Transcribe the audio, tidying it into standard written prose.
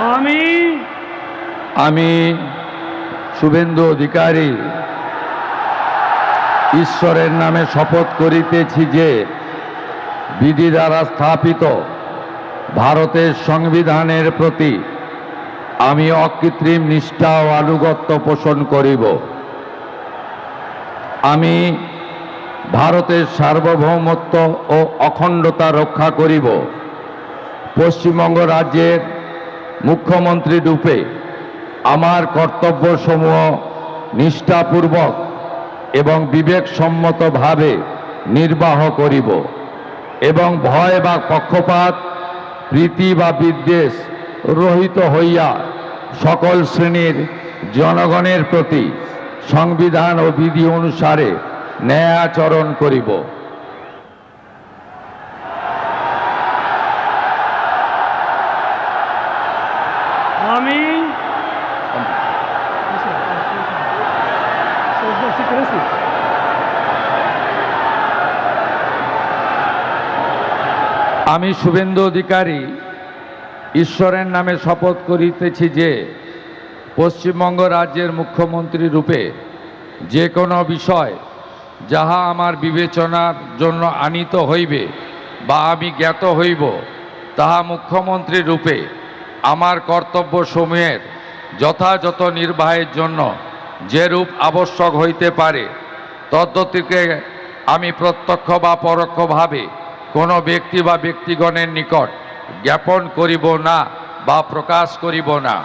আমি আমি শুভেন্দু অধিকারী ঈশ্বরের নামে শপথ করিতেছি যে বিধি দ্বারা স্থাপিত ভারতের সংবিধানের প্রতি আমি অকৃত্রিম নিষ্ঠা ও আনুগত্য পোষণ করিব। আমি ভারতের সার্বভৌমত্ব ও অখণ্ডতা রক্ষা করিব। পশ্চিমবঙ্গ রাজ্যের মুখ্যমন্ত্রী রূপে আমার কর্তব্যসমূহ নিষ্ঠাপূর্বক এবং বিবেকসম্মতভাবে নির্বাহ করিব এবং ভয় বা পক্ষপাত, প্রীতি বা বিদ্বেষ রহিত হইয়া সকল শ্রেণীর জনগণের প্রতি সংবিধান ও বিধি অনুসারে ন্যায় আচরণ করিব। আমি আমি শুভেন্দু অধিকারী ঈশ্বরের নামে শপথ করিতেছি যে পশ্চিমবঙ্গ রাজ্যের মুখ্যমন্ত্রী রূপে যে কোনো বিষয় যাহা আমার বিবেচনার জন্য আনীত হইবে বা আমি জ্ঞাত হইব, তাহা মুখ্যমন্ত্রী রূপে আমার কর্তব্যসমূহের যথাযথ নির্বাহের জন্য যেরূপ আবশ্যক হইতে পারে তদ্গতিকে আমি প্রত্যক্ষ বা পরোক্ষভাবে কোনো ব্যক্তি বা ব্যক্তিগণের নিকট জ্ঞাপন করিব না বা প্রকাশ করিব না।